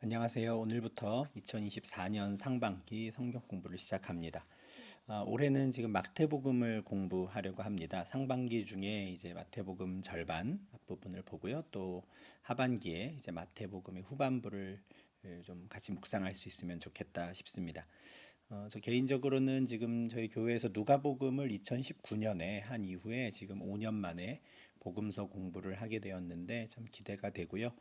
안녕하세요. 오늘부터 2024년 상반기 성경 공부를 시작합니다. 올해는 지금 마태복음을 공부하려고 합니다. 상반기 중에 이제 마태복음 절반 앞부분을 보고요. 또 하반기에 이제 마태복음의 후반부를 좀 같이 묵상할 수 있으면 좋겠다 싶습니다. 저 개인적으로는 지금 저희 교회에서 누가복음을 2019년에 한 이후에 지금 5년 만에 복음서 공부를 하게 되었는데 참 기대가 되고요.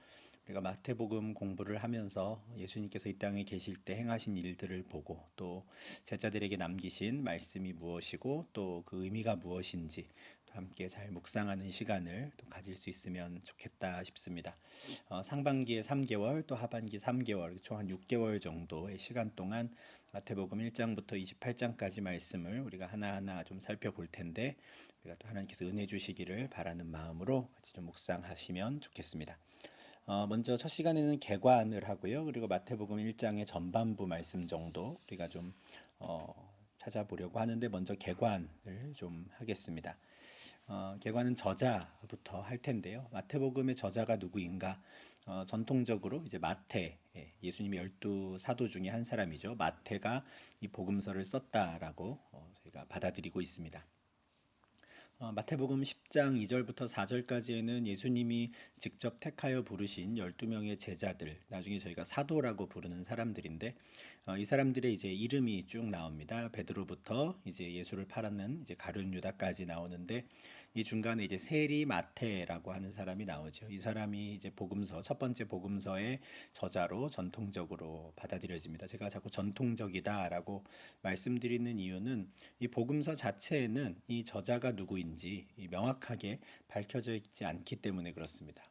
우리가 마태복음 공부를 하면서 예수님께서 이 땅에 계실 때 행하신 일들을 보고 또 제자들에게 남기신 말씀이 무엇이고 또 그 의미가 무엇인지 함께 잘 묵상하는 시간을 또 가질 수 있으면 좋겠다 싶습니다. 상반기에 3개월 또 하반기 3개월 총 한 6개월 정도의 시간 동안 마태복음 1장부터 28장까지 말씀을 우리가 하나하나 좀 살펴볼 텐데 우리가 또 하나님께서 은혜 주시기를 바라는 마음으로 같이 좀 묵상하시면 좋겠습니다. 먼저 첫 시간에는 개관을 하고요. 그리고 마태복음 1장의 전반부 말씀 정도 우리가 좀 찾아보려고 하는데 먼저 개관을 좀 하겠습니다. 개관은 저자부터 할 텐데요. 마태복음의 저자가 누구인가? 전통적으로 이제 마태, 예수님이 12 사도 중에 한 사람이죠. 마태가 이 복음서를 썼다라고 저희가 받아들이고 있습니다. 마태복음 10장 2절부터 4절까지에는 예수님이 직접 택하여 부르신 12명의 제자들, 나중에 저희가 사도라고 부르는 사람들인데, 이 사람들의 이제 이름이 쭉 나옵니다. 베드로부터 이제 예수를 팔았는 이제 가룟 유다까지 나오는데, 이 중간에 이제 세리 마태라고 하는 사람이 나오죠. 이 사람이 이제 복음서, 첫 번째 복음서의 저자로 전통적으로 받아들여집니다. 제가 자꾸 전통적이다라고 말씀드리는 이유는 이 복음서 자체에는 이 저자가 누구인지 명확하게 밝혀져 있지 않기 때문에 그렇습니다.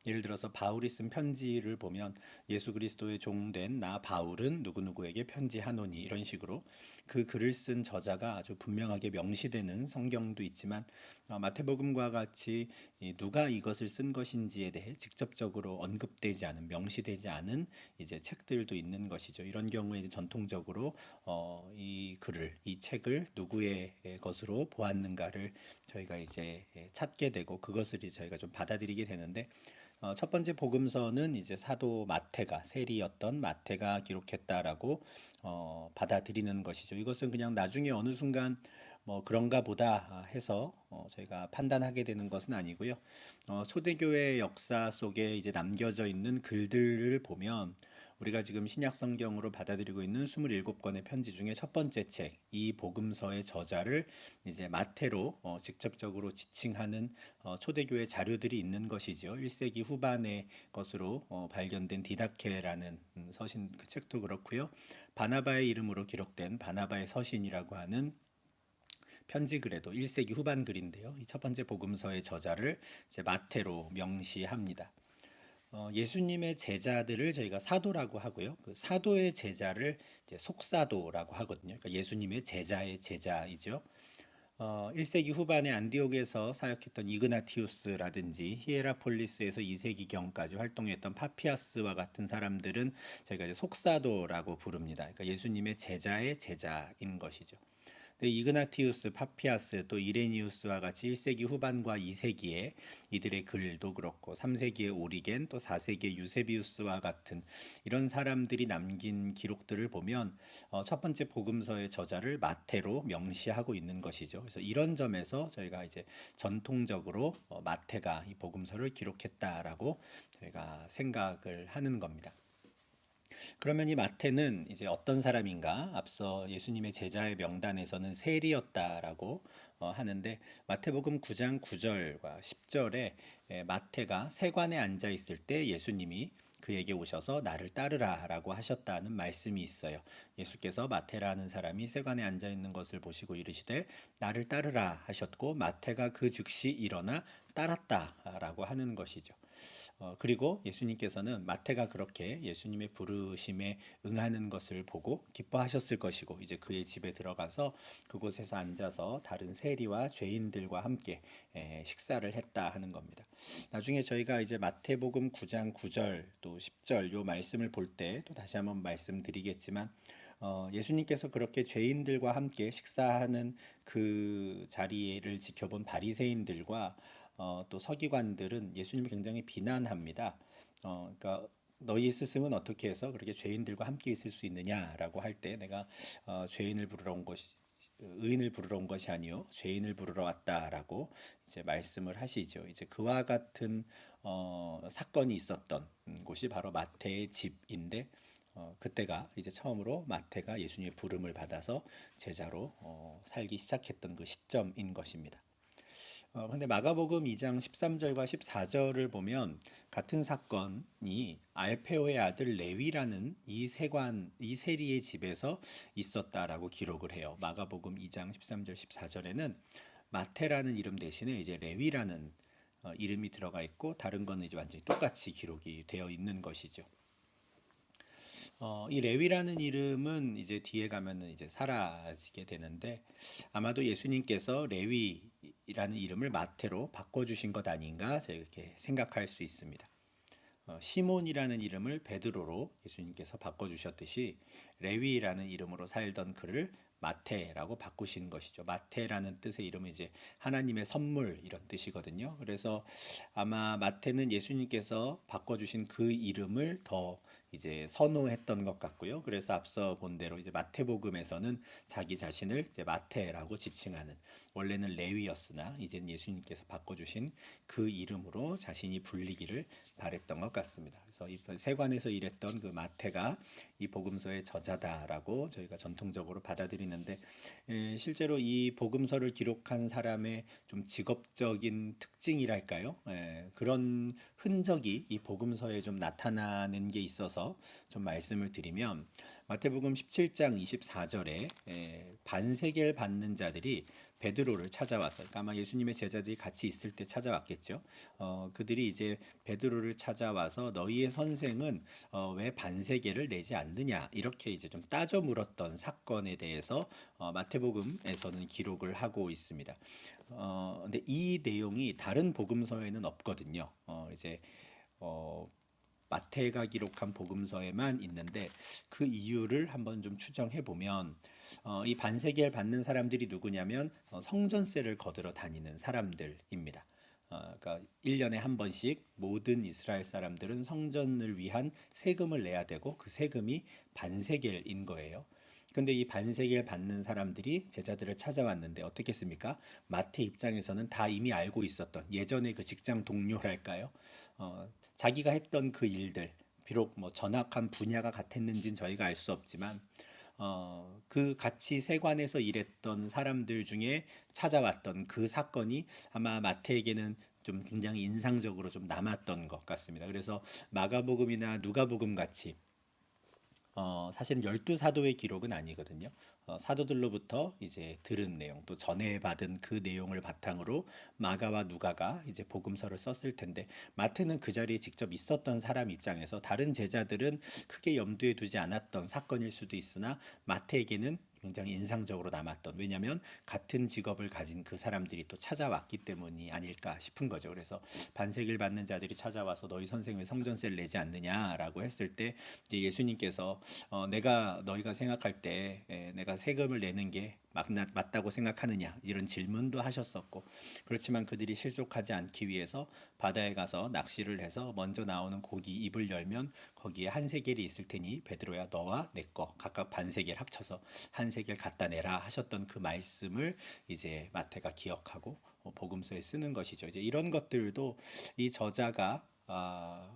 예를 들어서 바울이 쓴 편지를 보면 예수 그리스도의 종된 나 바울은 누구누구에게 편지하노니 이런 식으로 그 글을 쓴 저자가 아주 분명하게 명시되는 성경도 있지만 마태복음과 같이 누가 이것을 쓴 것인지에 대해 직접적으로 언급되지 않은 명시되지 않은 이제 책들도 있는 것이죠. 이런 경우에 이제 전통적으로 이 글을 이 책을 누구의 것으로 보았는가를 저희가 이제 찾게 되고 그것을 저희가 좀 받아들이게 되는데 첫 번째 복음서는 이제 사도 마태가 세리였던 마태가 기록했다라고 받아들이는 것이죠. 이것은 그냥 나중에 어느 순간 그런가 보다 해서 저희가 판단하게 되는 것은 아니고요. 초대교회 역사 속에 이제 남겨져 있는 글들을 보면 우리가 지금 신약 성경으로 받아들이고 있는 27권의 편지 중에 첫 번째 책, 이 복음서의 저자를 이제 마태로 직접적으로 지칭하는 초대교회 자료들이 있는 것이죠. 1세기 후반의 것으로 발견된 디다케라는 서신 그 책도 그렇고요. 바나바의 이름으로 기록된 바나바의 서신이라고 하는 편지 글에도 1세기 후반 글인데요. 이 첫 번째 복음서의 저자를 이제 마태로 명시합니다. 예수님의 제자들을 저희가 사도라고 하고요. 그 사도의 제자를 이제 속사도라고 하거든요. 그러니까 예수님의 제자의 제자이죠. 1세기 후반에 안디옥에서 사역했던 이그나티우스라든지 히에라폴리스에서 2세기경까지 활동했던 파피아스와 같은 사람들은 저희가 이제 속사도라고 부릅니다. 그러니까 예수님의 제자의 제자인 것이죠. 이그나티우스, 파피아스, 또 이레니우스와 같이 1세기 후반과 2세기에 이들의 글도 그렇고 3세기의 오리겐, 또 4세기의 유세비우스와 같은 이런 사람들이 남긴 기록들을 보면 첫 번째 복음서의 저자를 마태로 명시하고 있는 것이죠. 그래서 이런 점에서 저희가 이제 전통적으로 마태가 이 복음서를 기록했다라고 저희가 생각을 하는 겁니다. 그러면 이 마태는 이제 어떤 사람인가? 앞서 예수님의 제자의 명단에서는 세리였다라고 하는데 마태복음 9장 9절과 10절에 마태가 세관에 앉아 있을 때 예수님이 그에게 오셔서 나를 따르라라고 하셨다는 말씀이 있어요. 예수께서 마태라는 사람이 세관에 앉아 있는 것을 보시고 이르시되 나를 따르라 하셨고 마태가 그 즉시 일어나 따랐다라고 하는 것이죠. 그리고 예수님께서는 마태가 그렇게 예수님의 부르심에 응하는 것을 보고 기뻐하셨을 것이고 이제 그의 집에 들어가서 그곳에서 앉아서 다른 세리와 죄인들과 함께 식사를 했다 하는 겁니다. 나중에 저희가 이제 마태복음 9장 9절 또 10절 요 말씀을 볼 때 또 다시 한번 말씀드리겠지만 예수님께서 그렇게 죄인들과 함께 식사하는 그 자리를 지켜본 바리새인들과 또 서기관들은 예수님을 굉장히 비난합니다. 그러니까 너희 스승은 어떻게 해서 그렇게 죄인들과 함께 있을 수 있느냐라고 할 때 내가 죄인을 부르러 온 것이 의인을 부르러 온 것이 아니요 죄인을 부르러 왔다라고 이제 말씀을 하시죠. 이제 그와 같은 사건이 있었던 곳이 바로 마태의 집인데 그때가 이제 처음으로 마태가 예수님의 부름을 받아서 제자로 살기 시작했던 그 시점인 것입니다. 근데 마가복음 2장 13절과 14절을 보면 같은 사건이 알페오의 아들 레위라는 이 세리의 집에서 있었다라고 기록을 해요. 마가복음 2장 13절 14절에는 마테라는 이름 대신에 이제 레위라는 이름이 들어가 있고 다른 거는 이제 완전히 똑같이 기록이 되어 있는 것이죠. 이 레위라는 이름은 이제 뒤에 가면은 이제 사라지게 되는데 아마도 예수님께서 레위라는 이름을 마태로 바꿔주신 것 아닌가 저희 이렇게 생각할 수 있습니다. 시몬이라는 이름을 베드로로 예수님께서 바꿔주셨듯이 레위라는 이름으로 살던 그를 마태라고 바꾸신 것이죠. 마태라는 뜻의 이름은 이제 하나님의 선물 이런 뜻이거든요. 그래서 아마 마태는 예수님께서 바꿔주신 그 이름을 더 이제 선호했던 것 같고요. 그래서 앞서 본 대로 이제 마태복음에서는 자기 자신을 이제 마태라고 지칭하는 원래는 레위였으나 이제는 예수님께서 바꿔주신 그 이름으로 자신이 불리기를 바랬던 것 같습니다. 그래서 이 세관에서 일했던 그 마태가 이 복음서의 저자다라고 저희가 전통적으로 받아들이는데 실제로 이 복음서를 기록한 사람의 좀 직업적인 특징이랄까요? 그런 흔적이 이 복음서에 좀 나타나는 게 있어서 좀 말씀을 드리면 마태복음 17장 24절에 반세계를 받는 자들이 베드로를 찾아와서 그러니까 아마 예수님의 제자들이 같이 있을 때 찾아왔겠죠. 그들이 이제 베드로를 찾아와서 너희의 선생은 왜 반세계를 내지 않느냐 이렇게 이제 좀 따져 물었던 사건에 대해서 마태복음에서는 기록을 하고 있습니다. 근데 이 내용이 다른 복음서에는 없거든요. 이제 어, 마태가 기록한 복음서에만 있는데 그 이유를 한번 좀 추정해 보면 이 반세계를 받는 사람들이 누구냐면 성전세를 거들어 다니는 사람들입니다. 그러니까 1년에 한 번씩 모든 이스라엘 사람들은 성전을 위한 세금을 내야 되고 그 세금이 반세겔인 거예요. 근데 이 반세겔 받는 사람들이 제자들을 찾아왔는데 어떻겠습니까? 마태 입장에서는 다 이미 알고 있었던 예전의 그 직장 동료랄까요? 자기가 했던 그 일들, 비록 뭐 전악한 분야가 같았는지는 저희가 알 수 없지만 그 같이 세관에서 일했던 사람들 중에 찾아왔던 그 사건이 아마 마태에게는 좀 굉장히 인상적으로 좀 남았던 것 같습니다. 그래서 마가복음이나 누가복음 같이 사실은 열두 사도의 기록은 아니거든요. 사도들로부터 이제 들은 내용, 또 전해받은 그 내용을 바탕으로 마가와 누가가 이제 복음서를 썼을 텐데 마태는 그 자리에 직접 있었던 사람 입장에서 다른 제자들은 크게 염두에 두지 않았던 사건일 수도 있으나 마태에게는 굉장히 인상적으로 남았던 왜냐하면 같은 직업을 가진 그 사람들이 또 찾아왔기 때문이 아닐까 싶은 거죠. 그래서 반세기를 받는 자들이 찾아와서 너희 선생님이 성전세를 내지 않느냐라고 했을 때 이제 예수님께서 내가 너희가 생각할 때 내가 세금을 내는 게 맞다고 생각하느냐 이런 질문도 하셨었고 그렇지만 그들이 실족하지 않기 위해서 바다에 가서 낚시를 해서 먼저 나오는 고기 입을 열면 거기에 한 세겔이 있을 테니 베드로야 너와 내 거 각각 반 세겔 합쳐서 한 세겔 갖다 내라 하셨던 그 말씀을 이제 마태가 기억하고 복음서에 쓰는 것이죠. 이제 이런 것들도 이 저자가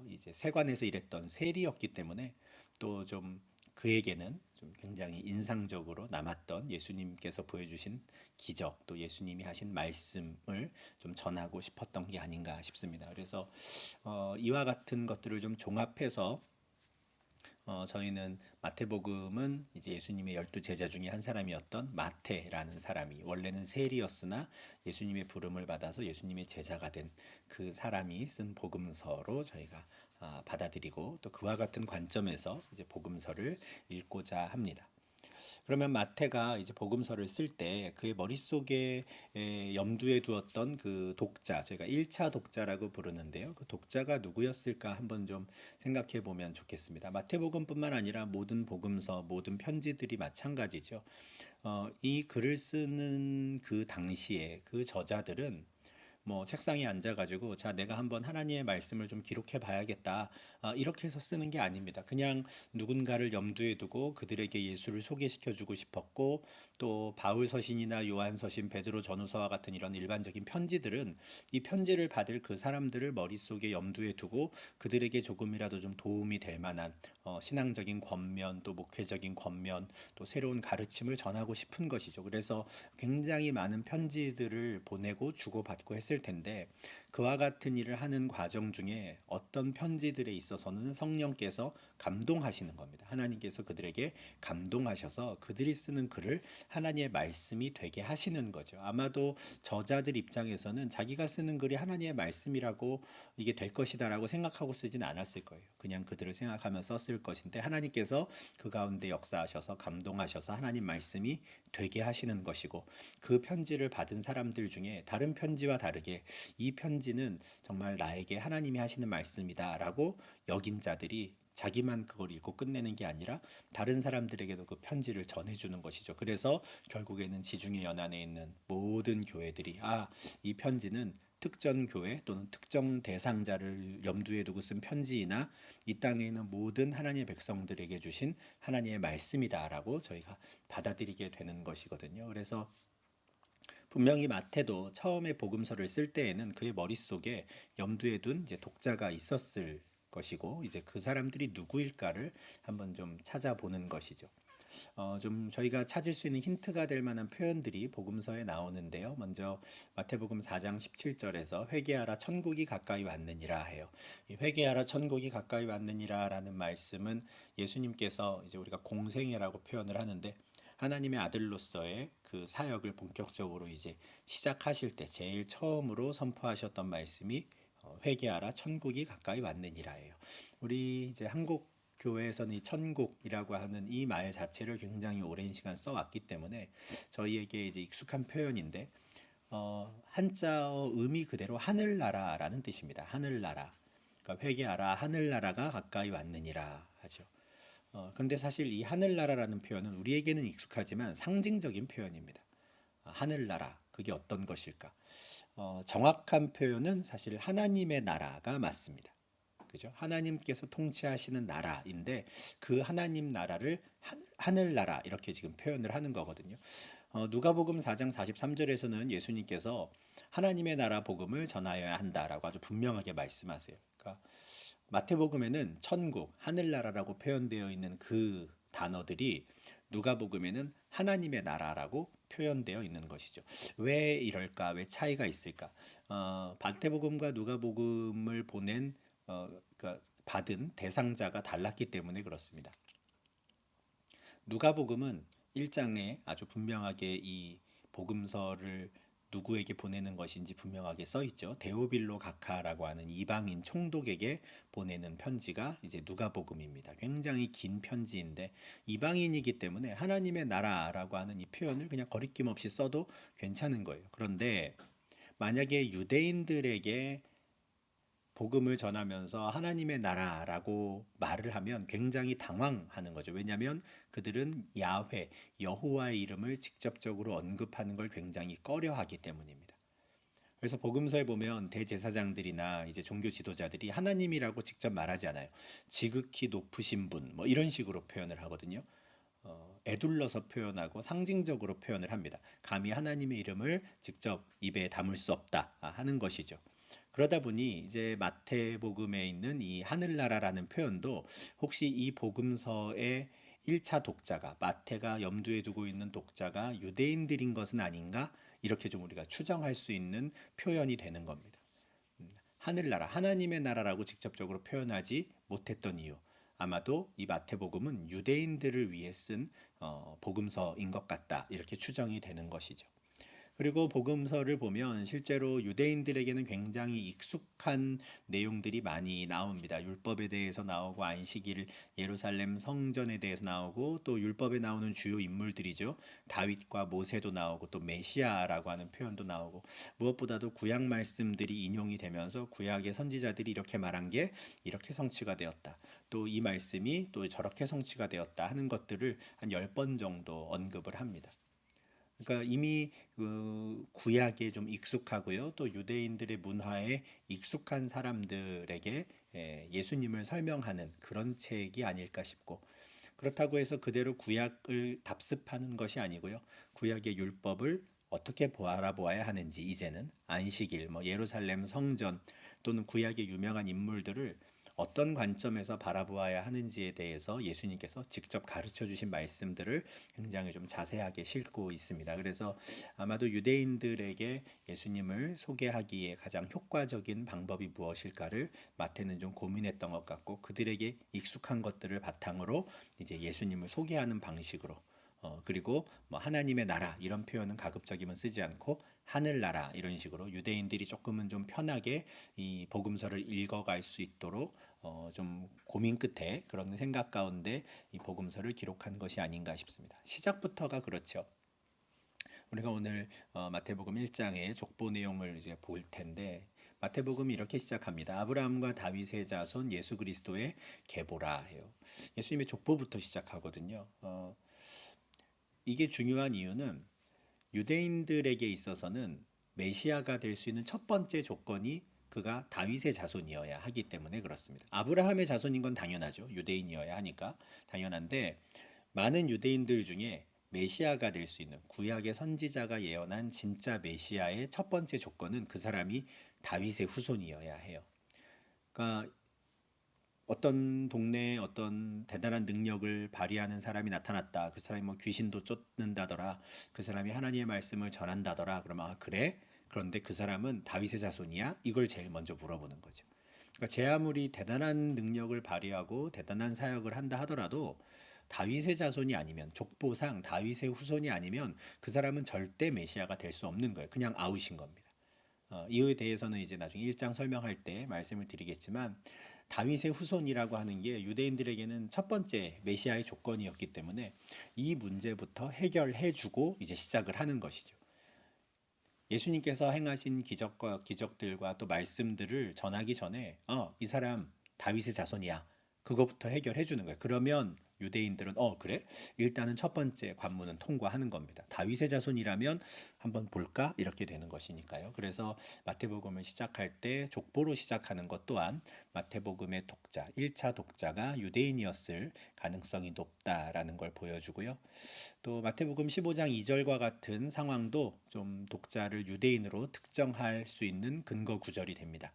이제 세관에서 일했던 세리였기 때문에 또 좀 그에게는 좀 굉장히 인상적으로 남았던 예수님께서 보여주신 기적 또 예수님이 하신 말씀을 좀 전하고 싶었던 게 아닌가 싶습니다. 그래서 이와 같은 것들을 좀 종합해서 저희는 마태복음은 이제 예수님의 열두 제자 중에 한 사람이었던 마태라는 사람이 원래는 세리였으나 예수님의 부름을 받아서 예수님의 제자가 된 그 사람이 쓴 복음서로 저희가 받아들이고 또 그와 같은 관점에서 이제 복음서를 읽고자 합니다. 그러면 마태가 이제 복음서를 쓸 때 그의 머릿속에 염두에 두었던 그 독자, 저희가 1차 독자라고 부르는데요. 그 독자가 누구였을까 한번 좀 생각해 보면 좋겠습니다. 마태복음뿐만 아니라 모든 복음서, 모든 편지들이 마찬가지죠. 이 글을 쓰는 그 당시에 그 저자들은 뭐 책상에 앉아가지고 자 내가 한번 하나님의 말씀을 좀 기록해 봐야겠다 이렇게 해서 쓰는 게 아닙니다. 그냥 누군가를 염두에 두고 그들에게 예수를 소개시켜 주고 싶었고 또 바울 서신이나 요한 서신, 베드로 전후서와 같은 이런 일반적인 편지들은 이 편지를 받을 그 사람들을 머릿속에 염두에 두고 그들에게 조금이라도 좀 도움이 될 만한 신앙적인 권면 또 목회적인 권면 또 새로운 가르침을 전하고 싶은 것이죠. 그래서 굉장히 많은 편지들을 보내고 주고받고 했을 텐데 그와 같은 일을 하는 과정 중에 어떤 편지들에 있어서는 성령께서 감동하시는 겁니다. 하나님께서 그들에게 감동하셔서 그들이 쓰는 글을 하나님의 말씀이 되게 하시는 거죠. 아마도 저자들 입장에서는 자기가 쓰는 글이 하나님의 말씀이라고 이게 될 것이다라고 생각하고 쓰진 않았을 거예요. 그냥 그들을 생각하면서 쓸 것인데 하나님께서 그 가운데 역사하셔서 감동하셔서 하나님 말씀이 되게 하시는 것이고 그 편지를 받은 사람들 중에 다른 편지와 다르게 이 편지는 정말 나에게 하나님이 하시는 말씀이다라고 여긴 자들이 자기만 그걸 읽고 끝내는 게 아니라 다른 사람들에게도 그 편지를 전해주는 것이죠. 그래서 결국에는 지중해 연안에 있는 모든 교회들이 이 편지는 특정 교회 또는 특정 대상자를 염두에 두고 쓴 편지이나 이 땅에 있는 모든 하나님의 백성들에게 주신 하나님의 말씀이다라고 저희가 받아들이게 되는 것이거든요. 그래서 분명히 마태도 처음에 복음서를 쓸 때에는 그의 머릿속에 염두에 둔 이제 독자가 있었을 것이고 이제 그 사람들이 누구일까를 한번 좀 찾아보는 것이죠. 좀 저희가 찾을 수 있는 힌트가 될 만한 표현들이 복음서에 나오는데요. 먼저 마태복음 4장 17절에서 회개하라 천국이 가까이 왔느니라 해요. 이 회개하라 천국이 가까이 왔느니라라는 말씀은 예수님께서 이제 우리가 공생애라고 표현을 하는데 하나님의 아들로서의 그 사역을 본격적으로 이제 시작하실 때 제일 처음으로 선포하셨던 말씀이 회개하라 천국이 가까이 왔느니라예요. 우리 이제 한국 교회에서는 이 천국이라고 하는 이 말 자체를 굉장히 오랜 시간 써왔기 때문에 저희에게 이제 익숙한 표현인데 한자어 의미 그대로 하늘나라라는 뜻입니다. 하늘나라. 그러니까 회개하라 하늘나라가 가까이 왔느니라 하죠. 근데 사실 이 하늘나라라는 표현은 우리에게는 익숙하지만 상징적인 표현입니다. 하늘나라 그게 어떤 것일까? 정확한 표현은 사실 하나님의 나라가 맞습니다. 그죠? 하나님께서 통치하시는 나라인데 그 하나님 나라를 하늘나라 이렇게 지금 표현을 하는 거거든요. 누가복음 4장 43절에서는 예수님께서 하나님의 나라 복음을 전하여야 한다라고 아주 분명하게 말씀하세요. 그러니까 마태복음에는 천국, 하늘나라라고 표현되어 있는 그 단어들이 누가복음에는 하나님의 나라라고 표현되어 있는 것이죠. 왜 이럴까? 왜 차이가 있을까? 마태복음과 누가복음을 보낸 그러니까 받은 대상자가 달랐기 때문에 그렇습니다. 누가복음은 1장에 아주 분명하게 이 복음서를 누구에게 보내는 것인지 분명하게 써 있죠. 데오빌로 가카라고 하는 이방인 총독에게 보내는 편지가 이제 누가복음입니다. 굉장히 긴 편지인데 이방인이기 때문에 하나님의 나라라고 하는 이 표현을 그냥 거리낌 없이 써도 괜찮은 거예요. 그런데 만약에 유대인들에게 복음을 전하면서 하나님의 나라라고 말을 하면 굉장히 당황하는 거죠. 왜냐하면 그들은 야훼, 여호와의 이름을 직접적으로 언급하는 걸 굉장히 꺼려하기 때문입니다. 그래서 복음서에 보면 대제사장들이나 이제 종교 지도자들이 하나님이라고 직접 말하지 않아요. 지극히 높으신 분, 뭐 이런 식으로 표현을 하거든요. 애둘러서 표현하고 상징적으로 표현을 합니다. 감히 하나님의 이름을 직접 입에 담을 수 없다 하는 것이죠. 그러다 보니 이제 마태복음에 있는 이 하늘나라라는 표현도 혹시 이 복음서의 1차 독자가 마태가 염두에 두고 있는 독자가 유대인들인 것은 아닌가 이렇게 좀 우리가 추정할 수 있는 표현이 되는 겁니다. 하늘나라, 하나님의 나라라고 직접적으로 표현하지 못했던 이유. 아마도 이 마태복음은 유대인들을 위해 쓴 복음서인 것 같다. 이렇게 추정이 되는 것이죠. 그리고 복음서를 보면 실제로 유대인들에게는 굉장히 익숙한 내용들이 많이 나옵니다. 율법에 대해서 나오고 안식일, 예루살렘 성전에 대해서 나오고 또 율법에 나오는 주요 인물들이죠. 다윗과 모세도 나오고 또 메시아라고 하는 표현도 나오고 무엇보다도 구약 말씀들이 인용이 되면서 구약의 선지자들이 이렇게 말한 게 이렇게 성취가 되었다. 또 이 말씀이 또 저렇게 성취가 되었다 하는 것들을 한 10번 정도 언급을 합니다. 그러니까 이미 그 구약에 좀 익숙하고요. 또 유대인들의 문화에 익숙한 사람들에게 예수님을 설명하는 그런 책이 아닐까 싶고, 그렇다고 해서 그대로 구약을 답습하는 것이 아니고요. 구약의 율법을 어떻게 바라보아야 하는지, 이제는 안식일, 뭐 예루살렘 성전 또는 구약의 유명한 인물들을 어떤 관점에서 바라보아야 하는지에 대해서 예수님께서 직접 가르쳐 주신 말씀들을 굉장히 좀 자세하게 싣고 있습니다. 그래서 아마도 유대인들에게 예수님을 소개하기에 가장 효과적인 방법이 무엇일까를 마태는 좀 고민했던 것 같고, 그들에게 익숙한 것들을 바탕으로 이제 예수님을 소개하는 방식으로, 그리고 뭐 하나님의 나라 이런 표현은 가급적이면 쓰지 않고 하늘나라 이런 식으로 유대인들이 조금은 좀 편하게 이 복음서를 읽어갈 수 있도록 좀 고민 끝에 그런 생각 가운데 이 복음서를 기록한 것이 아닌가 싶습니다. 시작부터가 그렇죠. 우리가 오늘 마태복음 1장의 족보 내용을 이제 볼 텐데, 마태복음이 이렇게 시작합니다. 아브라함과 다윗의 자손 예수 그리스도의 계보라 해요. 예수님의 족보부터 시작하거든요. 이게 중요한 이유는 유대인들에게 있어서는 메시아가 될 수 있는 첫 번째 조건이 그가 다윗의 자손이어야 하기 때문에 그렇습니다. 아브라함의 자손인 건 당연하죠. 유대인이어야 하니까 당연한데, 많은 유대인들 중에 메시아가 될 수 있는 구약의 선지자가 예언한 진짜 메시아의 첫 번째 조건은 그 사람이 다윗의 후손이어야 해요. 그러니까 어떤 동네에 어떤 대단한 능력을 발휘하는 사람이 나타났다. 그 사람이 뭐 귀신도 쫓는다더라. 그 사람이 하나님의 말씀을 전한다더라. 그러면 아, 그래? 그런데 그 사람은 다윗의 자손이야? 이걸 제일 먼저 물어보는 거죠. 그러니까 제 아무리 대단한 능력을 발휘하고 대단한 사역을 한다 하더라도 다윗의 자손이 아니면, 족보상 다윗의 후손이 아니면 그 사람은 절대 메시아가 될 수 없는 거예요. 그냥 아웃인 겁니다. 이유에 대해서는 이제 나중에 1장 설명할 때 말씀을 드리겠지만, 다윗의 후손이라고 하는 게 유대인들에게는 첫 번째 메시아의 조건이었기 때문에 이 문제부터 해결해 주고 이제 시작을 하는 것이죠. 예수님께서 행하신 기적과 기적들과 또 말씀들을 전하기 전에 이 사람 다윗의 자손이야. 그거부터 해결해 주는 거예요. 그러면 유대인들은 그래? 일단은 첫 번째 관문은 통과하는 겁니다. 다윗의 자손이라면 한번 볼까? 이렇게 되는 것이니까요. 그래서 마태복음을 시작할 때 족보로 시작하는 것 또한 마태복음의 독자, 1차 독자가 유대인이었을 가능성이 높다라는 걸 보여주고요. 또 마태복음 15장 2절과 같은 상황도 좀 독자를 유대인으로 특정할 수 있는 근거 구절이 됩니다.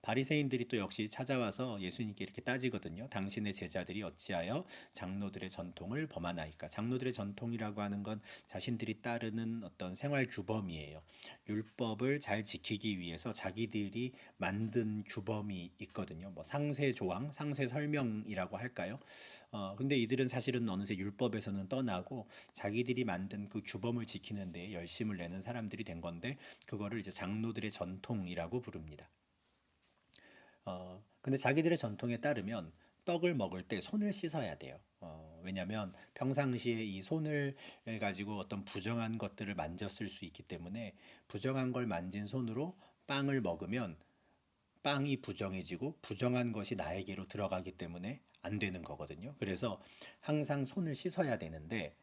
바리새인들이 또 역시 찾아와서 예수님께 이렇게 따지거든요. 당신의 제자들이 어찌하여 장로들의 전통을 범하나이까? 장로들의 전통이라고 하는 건 자신들이 따르는 어떤 생활 규범이에요. 율법을 잘 지키기 위해서 자기들이 만든 규범이 있거든요. 뭐 상세 조항, 상세 설명이라고 할까요? 근데 이들은 사실은 어느새 율법에서는 떠나고 자기들이 만든 그 규범을 지키는 데 열심을 내는 사람들이 된 건데, 그거를 이제 장로들의 전통이라고 부릅니다. 근데 자기들의 전통에 따르면 떡을 먹을 때 손을 씻어야 돼요. 왜냐하면 평상시에 이 손을 가지고 어떤 부정한 것들을 만졌을 수 있기 때문에, 부정한 걸 만진 손으로 빵을 먹으면 빵이 부정해지고 부정한 것이 나에게로 들어가기 때문에 안 되는 거거든요. 그래서 항상 손을 씻어야 되는데,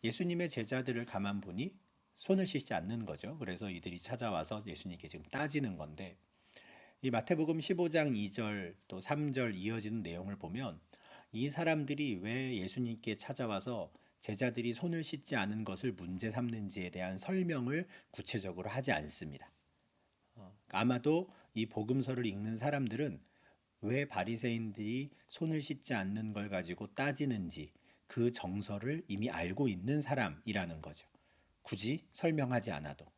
예수님의 제자들을 가만 보니 손을 씻지 않는 거죠. 그래서 이들이 찾아와서 예수님께 지금 따지는 건데, 이 마태복음 15장 2절 또 3절 이어지는 내용을 보면 이 사람들이 왜 예수님께 찾아와서 제자들이 손을 씻지 않은 것을 문제 삼는지에 대한 설명을 구체적으로 하지 않습니다. 아마도 이 복음서를 읽는 사람들은 왜 바리새인들이 손을 씻지 않는 걸 가지고 따지는지 그 정서를 이미 알고 있는 사람이라는 거죠. 굳이 설명하지 않아도.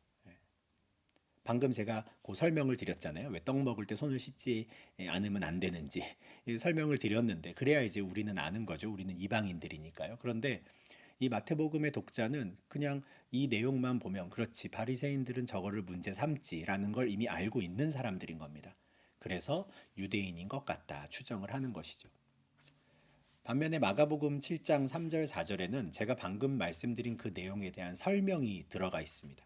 방금 제가 그 설명을 드렸잖아요. 왜 떡 먹을 때 손을 씻지 않으면 안 되는지 설명을 드렸는데, 그래야 이제 우리는 아는 거죠. 우리는 이방인들이니까요. 그런데 이 마태복음의 독자는 그냥 이 내용만 보면 그렇지, 바리새인들은 저거를 문제 삼지라는 걸 이미 알고 있는 사람들인 겁니다. 그래서 유대인인 것 같다 추정을 하는 것이죠. 반면에 마가복음 7장 3절 4절에는 제가 방금 말씀드린 그 내용에 대한 설명이 들어가 있습니다.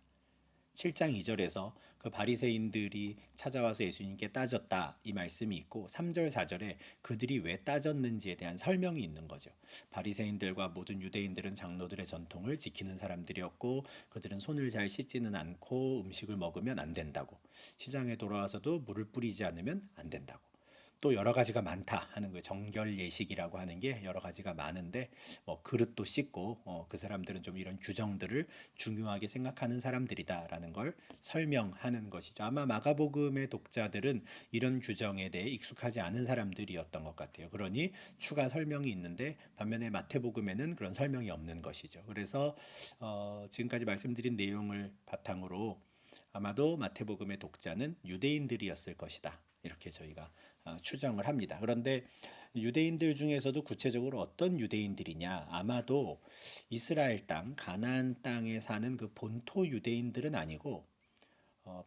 7장 2절에서 그 바리새인들이 찾아와서 예수님께 따졌다 이 말씀이 있고 3절 4절에 그들이 왜 따졌는지에 대한 설명이 있는 거죠. 바리새인들과 모든 유대인들은 장로들의 전통을 지키는 사람들이었고 그들은 손을 잘 씻지는 않고 음식을 먹으면 안 된다고, 시장에 돌아와서도 물을 뿌리지 않으면 안 된다고, 또 여러 가지가 많다 하는 그 정결 예식이라고 하는 게 여러 가지가 많은데 뭐 그릇도 씻고 그 사람들은 좀 이런 규정들을 중요하게 생각하는 사람들이다라는 걸 설명하는 것이죠. 아마 마가복음의 독자들은 이런 규정에 대해 익숙하지 않은 사람들이었던 것 같아요. 그러니 추가 설명이 있는데 반면에 마태복음에는 그런 설명이 없는 것이죠. 그래서 지금까지 말씀드린 내용을 바탕으로 아마도 마태복음의 독자는 유대인들이었을 것이다. 이렇게 저희가 추정을 합니다. 그런데 유대인들 중에서도 구체적으로 어떤 유대인들이냐? 아마도 이스라엘 땅, 가나안 땅에 사는 그 본토 유대인들은 아니고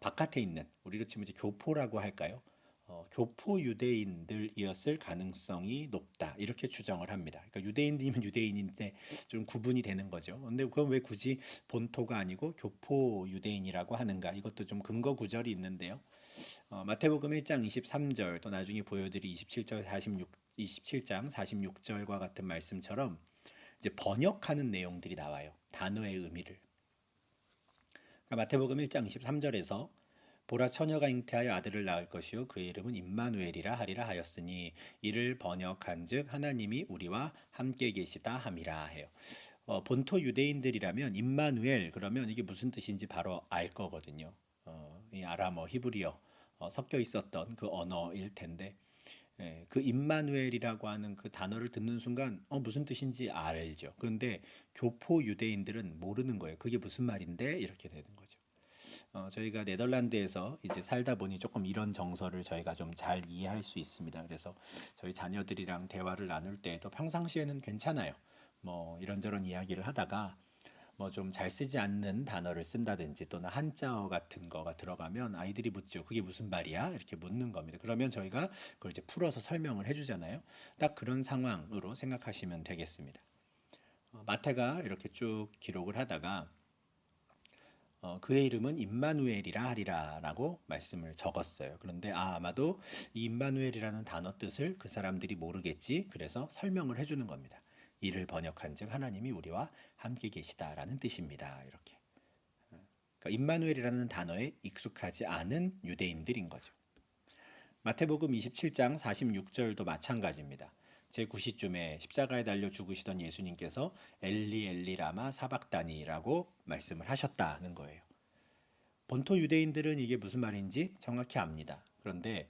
바깥에 있는, 우리로 치면 이제 교포라고 할까요? 교포 유대인들이었을 가능성이 높다. 이렇게 추정을 합니다. 그러니까 유대인이면 유대인인데 좀 구분이 되는 거죠. 근데 그건 왜 굳이 본토가 아니고 교포 유대인이라고 하는가? 이것도 좀 근거 구절이 있는데요. 마태복음 1장 23절 또 나중에 보여드릴 27장 46절과 같은 말씀처럼 이제 번역하는 내용들이 나와요. 단어의 의미를. 그러니까 마태복음 1장 23절에서 보라 처녀가 잉태하여 아들을 낳을 것이요 그의 이름은 임마누엘이라 하리라 하였으니 이를 번역한즉 하나님이 우리와 함께 계시다 함이라 해요. 본토 유대인들이라면 임마누엘 그러면 이게 무슨 뜻인지 바로 알 거거든요. 이 아람어, 히브리어 섞여 있었던 그 언어일 텐데 그 임마누엘이라고 하는 그 단어를 듣는 순간 무슨 뜻인지 알죠. 그런데 교포 유대인들은 모르는 거예요. 그게 무슨 말인데 이렇게 되는 거죠. 저희가 네덜란드에서 이제 살다 보니 조금 이런 정서를 저희가 좀 잘 이해할 수 있습니다. 그래서 저희 자녀들이랑 대화를 나눌 때도 평상시에는 괜찮아요. 뭐 이런저런 이야기를 하다가 뭐 좀 잘 쓰지 않는 단어를 쓴다든지 또는 한자어 같은 거가 들어가면 아이들이 묻죠. 그게 무슨 말이야? 이렇게 묻는 겁니다. 그러면 저희가 그걸 이제 풀어서 설명을 해주잖아요. 딱 그런 상황으로 생각하시면 되겠습니다. 마태가 이렇게 쭉 기록을 하다가 그의 이름은 임마누엘이라 하리라라고 말씀을 적었어요. 그런데 아마도 이 임마누엘이라는 단어 뜻을 그 사람들이 모르겠지. 그래서 설명을 해주는 겁니다. 이를 번역한즉 하나님이 우리와 함께 계시다라는 뜻입니다. 이렇게. 그러니까 임마누엘이라는 단어에 익숙하지 않은 유대인들인 거죠. 마태복음 27장 46절도 마찬가지입니다. 제9시쯤에 십자가에 달려 죽으시던 예수님께서 엘리 엘리 라마 사박다니라고 말씀을 하셨다는 거예요. 본토 유대인들은 이게 무슨 말인지 정확히 압니다. 그런데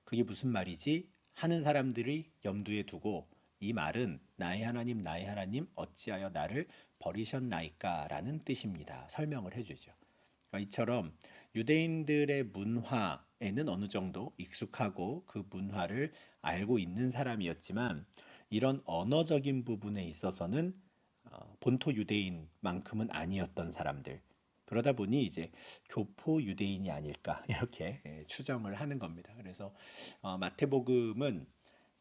그게 무슨 말이지 하는 사람들이 염두에 두고 이 말은 나의 하나님 어찌하여 나를 버리셨나이까 라는 뜻입니다. 설명을 해주죠. 그러니까 이처럼 유대인들의 문화에는 어느 정도 익숙하고 그 문화를 알고 있는 사람이었지만 이런 언어적인 부분에 있어서는 본토 유대인만큼은 아니었던 사람들. 그러다 보니 이제 교포 유대인이 아닐까 이렇게 추정을 하는 겁니다. 그래서 마태복음은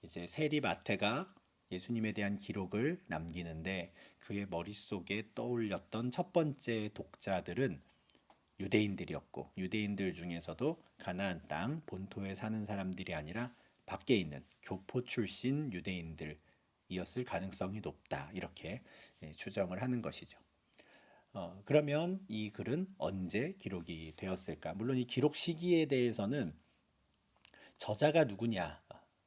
이제 세리 마태가 예수님에 대한 기록을 남기는데 그의 머릿속에 떠올렸던 첫 번째 독자들은 유대인들이었고 유대인들 중에서도 가나안 땅 본토에 사는 사람들이 아니라 밖에 있는 교포 출신 유대인들이었을 가능성이 높다 이렇게 추정을 하는 것이죠. 그러면 이 글은 언제 기록이 되었을까? 물론 이 기록 시기에 대해서는 저자가 누구냐,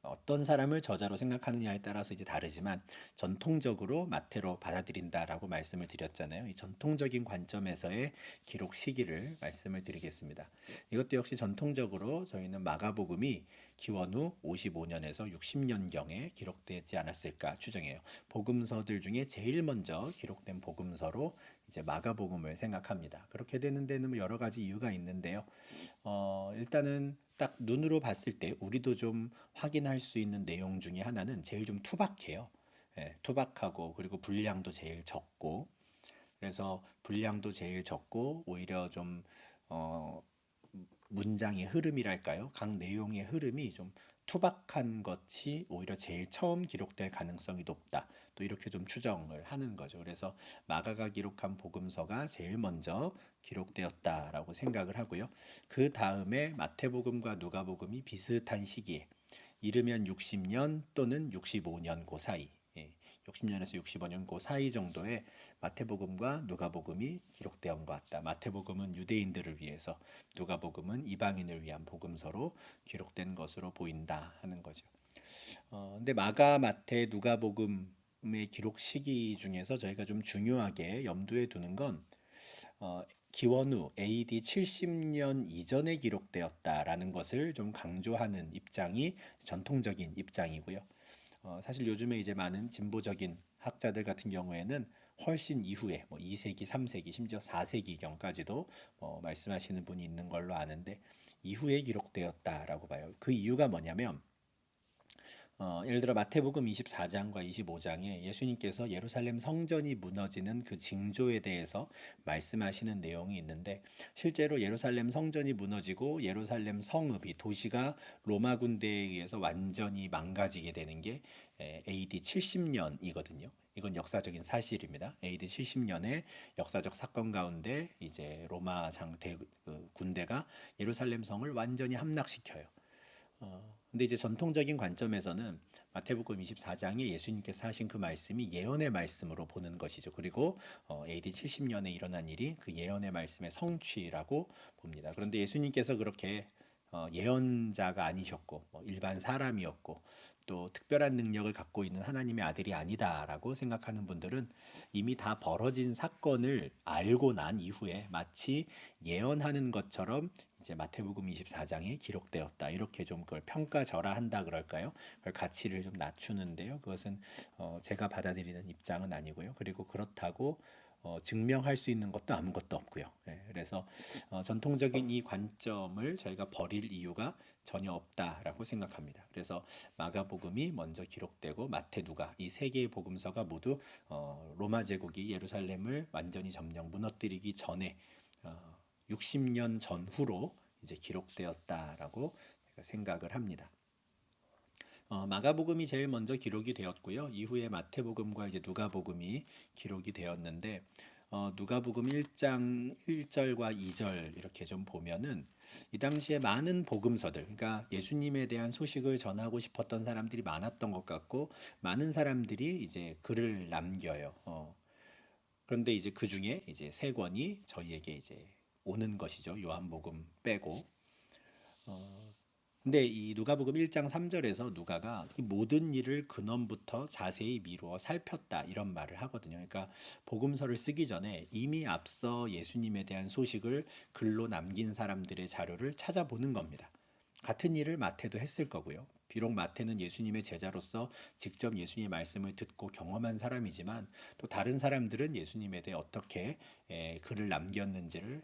어떤 사람을 저자로 생각하느냐에 따라서 이제 다르지만 전통적으로 마태로 받아들인다라고 말씀을 드렸잖아요. 이 전통적인 관점에서의 기록 시기를 말씀을 드리겠습니다. 이것도 역시 전통적으로 저희는 마가복음이 기원 후 55년에서 60년경에 기록되지 않았을까 추정해요. 복음서들 중에 제일 먼저 기록된 복음서로 이제 마가복음을 생각합니다. 그렇게 되는 데는 뭐 여러 가지 이유가 있는데요. 일단은 딱 눈으로 봤을 때 우리도 좀 확인할 수 있는 내용 중에 하나는 제일 좀 투박해요. 투박하고 그리고 분량도 제일 적고 그래서 분량도 제일 적고 오히려 좀 문장의 흐름이랄까요? 각 내용의 흐름이 좀 투박한 것이 오히려 제일 처음 기록될 가능성이 높다. 또 이렇게 좀 추정을 하는 거죠. 그래서 마가가 기록한 복음서가 제일 먼저 기록되었다라고 생각을 하고요. 그 다음에 마태복음과 누가복음이 비슷한 시기에 이르면 60년 또는 65년 그 사이, 60년에서 65년 그 사이 정도에 마태복음과 누가복음이 기록되온 것 같다. 마태복음은 유대인들을 위해서, 누가복음은 이방인을 위한 복음서로 기록된 것으로 보인다 하는 거죠. 근데 마가, 마태, 누가복음의 기록 시기 중에서 저희가 좀 중요하게 염두에 두는 건 기원 후 AD 70년 이전에 기록되었다라는 것을 좀 강조하는 입장이 전통적인 입장이고요. 사실 요즘에 이제 많은 진보적인 학자들 같은 경우에는 훨씬 이후에 뭐 2세기, 3세기, 심지어 4세기경까지도 말씀하시는 분이 있는 걸로 아는데 이후에 기록되었다라고 봐요. 그 이유가 뭐냐면 예를 들어 마태복음 24장과 25장에 예수님께서 예루살렘 성전이 무너지는 그 징조에 대해서 말씀하시는 내용이 있는데 실제로 예루살렘 성전이 무너지고 예루살렘 성읍이 도시가 로마 군대에 의해서 완전히 망가지게 되는 게 AD 70년이거든요. 이건 역사적인 사실입니다. AD 70년에 역사적 사건 가운데 이제 로마 군대가 예루살렘 성을 완전히 함락시켜요. 근데 이제 전통적인 관점에서는 마태복음 24장에 예수님께서 하신 그 말씀이 예언의 말씀으로 보는 것이죠. 그리고 AD 70년에 일어난 일이 그 예언의 말씀의 성취라고 봅니다. 그런데 예수님께서 그렇게 예언자가 아니셨고 일반 사람이었고 또 특별한 능력을 갖고 있는 하나님의 아들이 아니다라고 생각하는 분들은 이미 다 벌어진 사건을 알고 난 이후에 마치 예언하는 것처럼 이제 마태복음 24장에 기록되었다. 이렇게 좀 그걸 평가절하한다 그럴까요? 그걸 가치를 좀 낮추는데요. 그것은 제가 받아들이는 입장은 아니고요. 그리고 그렇다고 증명할 수 있는 것도 아무것도 없고요. 그래서 전통적인 이 관점을 저희가 버릴 이유가 전혀 없다라고 생각합니다. 그래서 마가복음이 먼저 기록되고 마태, 누가 이 세 개의 복음서가 모두 로마 제국이 예루살렘을 완전히 점령 무너뜨리기 전에 60년 전후로 이제 기록되었다라고 제가 생각을 합니다. 마가복음이 제일 먼저 기록이 되었고요. 이후에 마태복음과 이제 누가복음이 기록이 되었는데 누가복음 1장 1절과 2절 이렇게 좀 보면은 이 당시에 많은 복음서들, 그러니까 예수님에 대한 소식을 전하고 싶었던 사람들이 많았던 것 같고 많은 사람들이 이제 글을 남겨요. 그런데 이제 그 중에 이제 세 권이 저희에게 이제 오는 것이죠. 요한복음 빼고. 근데 이 누가복음 1장 3절에서 누가가 이 모든 일을 근원부터 자세히 미루어 살폈다 이런 말을 하거든요. 그러니까 복음서를 쓰기 전에 이미 앞서 예수님에 대한 소식을 글로 남긴 사람들의 자료를 찾아보는 겁니다. 같은 일을 마태도 했을 거고요. 비록 마태는 예수님의 제자로서 직접 예수님의 말씀을 듣고 경험한 사람이지만 또 다른 사람들은 예수님에 대해 어떻게 글을 남겼는지를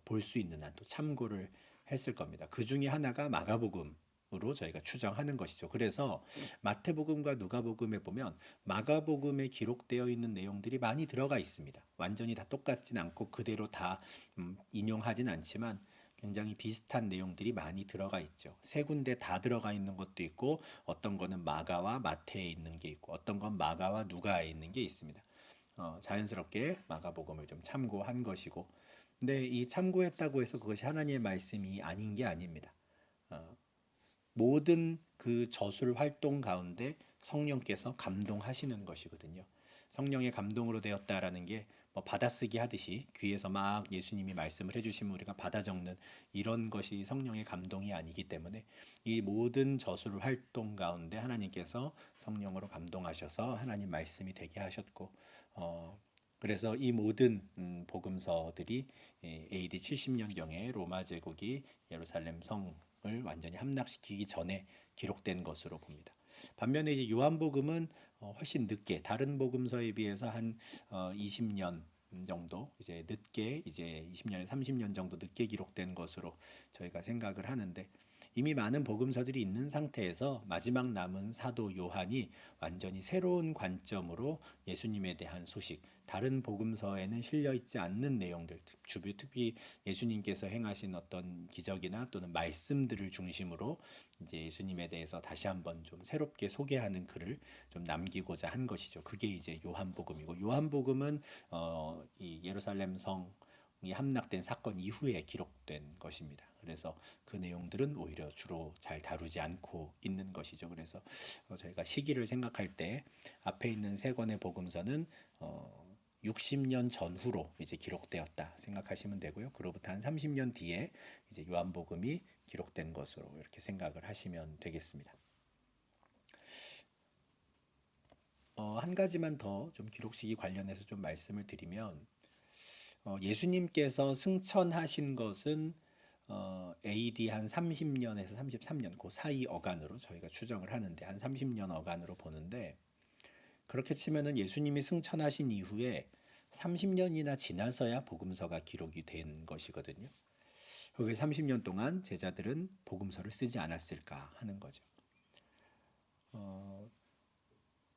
볼 수 있는 한 또 참고를 했을 겁니다. 그 중에 하나가 마가복음으로 저희가 추정하는 것이죠. 그래서 마태복음과 누가복음에 보면 마가복음에 기록되어 있는 내용들이 많이 들어가 있습니다. 완전히 다 똑같진 않고 그대로 다 인용하진 않지만 굉장히 비슷한 내용들이 많이 들어가 있죠. 세 군데 다 들어가 있는 것도 있고 어떤 거는 마가와 마태에 있는 게 있고 어떤 건 마가와 누가에 있는 게 있습니다. 자연스럽게 마가복음을 좀 참고한 것이고 근데 이 참고했다고 해서 그것이 하나님의 말씀이 아닌 게 아닙니다. 어, 모든 그 저술 활동 가운데 성령께서 감동하시는 것이거든요. 성령의 감동으로 되었다라는 게 뭐 받아쓰기 하듯이 귀에서 막 예수님이 말씀을 해주시면 우리가 받아 적는 이런 것이 성령의 감동이 아니기 때문에 이 모든 저술 활동 가운데 하나님께서 성령으로 감동하셔서 하나님 말씀이 되게 하셨고 그래서 이 모든 복음서들이 AD 70년경에 로마 제국이 예루살렘 성을 완전히 함락시키기 전에 기록된 것으로 봅니다. 반면에 이제 요한복음은 훨씬 늦게 다른 복음서에 비해서 한 20년 정도 이제 늦게 이제 20년에 30년 정도 늦게 기록된 것으로 저희가 생각을 하는데 이미 많은 복음서들이 있는 상태에서 마지막 남은 사도 요한이 완전히 새로운 관점으로 예수님에 대한 소식, 다른 복음서에는 실려 있지 않는 내용들, 특히 예수님께서 행하신 어떤 기적이나 또는 말씀들을 중심으로 이제 예수님에 대해서 다시 한번 좀 새롭게 소개하는 글을 좀 남기고자 한 것이죠. 그게 이제 요한복음이고, 요한복음은 이 예루살렘 성이 함락된 사건 이후에 기록된 것입니다. 그래서 그 내용들은 오히려 주로 잘 다루지 않고 있는 것이죠. 그래서 저희가 시기를 생각할 때 앞에 있는 세 권의 복음서는 60년 전후로 이제 기록되었다 생각하시면 되고요. 그로부터 한 30년 뒤에 이제 요한복음이 기록된 것으로 이렇게 생각을 하시면 되겠습니다. 한 가지만 더 좀 기록 시기 관련해서 좀 말씀을 드리면 예수님께서 승천하신 것은 AD 한 30년에서 33년 그 사이 어간으로 저희가 추정을 하는데 한 30년 어간으로 보는데 그렇게 치면은 예수님이 승천하신 이후에 30년이나 지나서야 복음서가 기록이 된 것이거든요. 왜 30년 동안 제자들은 복음서를 쓰지 않았을까 하는 거죠.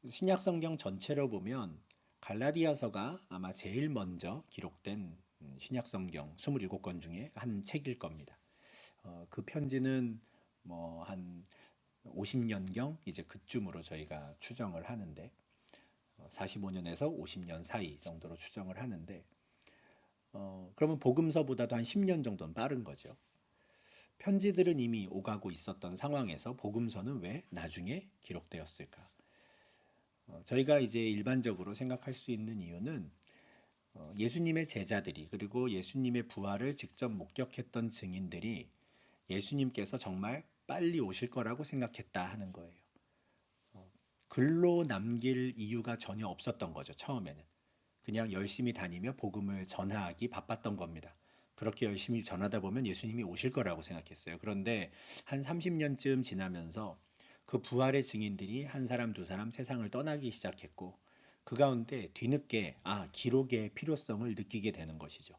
신약 성경 전체로 보면 갈라디아서가 아마 제일 먼저 기록된 신약 성경 27권 중에 한 책일 겁니다. 그 편지는 뭐 한 50년경 이제 그쯤으로 저희가 추정을 하는데 45년에서 50년 사이 정도로 추정을 하는데 그러면 복음서보다도 한 10년 정도는 빠른 거죠. 편지들은 이미 오가고 있었던 상황에서 복음서는 왜 나중에 기록되었을까? 저희가 이제 일반적으로 생각할 수 있는 이유는 예수님의 제자들이 그리고 예수님의 부활을 직접 목격했던 증인들이 예수님께서 정말 빨리 오실 거라고 생각했다 하는 거예요. 글로 남길 이유가 전혀 없었던 거죠. 처음에는. 그냥 열심히 다니며 복음을 전하기 바빴던 겁니다. 그렇게 열심히 전하다 보면 예수님이 오실 거라고 생각했어요. 그런데 한 30년쯤 지나면서 그 부활의 증인들이 한 사람, 두 사람 세상을 떠나기 시작했고 그 가운데 뒤늦게 기록의 필요성을 느끼게 되는 것이죠.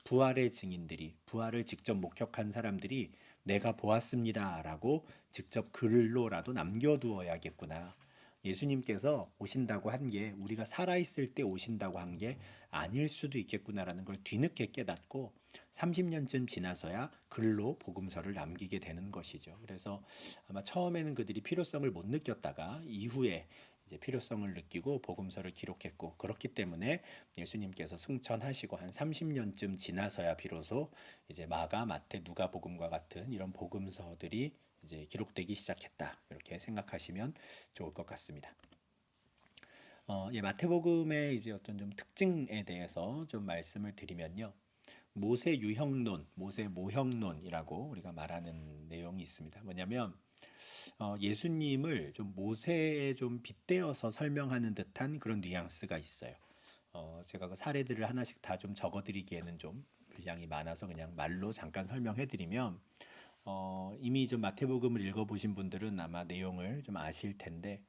부활의 증인들이 부활을 직접 목격한 사람들이 내가 보았습니다라고 직접 글로라도 남겨두어야겠구나. 예수님께서 오신다고 한 게 우리가 살아있을 때 오신다고 한 게 아닐 수도 있겠구나라는 걸 뒤늦게 깨닫고 30년쯤 지나서야 글로 복음서를 남기게 되는 것이죠. 그래서 아마 처음에는 그들이 필요성을 못 느꼈다가 이후에 이제 필요성을 느끼고 복음서를 기록했고 그렇기 때문에 예수님께서 승천하시고 한 30년쯤 지나서야 비로소 이제 마가, 마태, 누가복음과 같은 이런 복음서들이 이제 기록되기 시작했다. 이렇게 생각하시면 좋을 것 같습니다. 마태복음의 이제 어떤 좀 특징에 대해서 좀 말씀을 드리면요. 모세 유형론, 모세 모형론이라고 우리가 말하는 내용이 있습니다. 뭐냐면 예수님을 좀 모세에 좀 빗대어서 설명하는 듯한 그런 뉘앙스가 있어요. 제가 그 사례들을 하나씩 다 좀 적어드리기에는 좀 분량이 많아서 그냥 말로 잠깐 설명해드리면 이미 좀 마태복음을 읽어보신 분들은 아마 내용을 좀 아실 텐데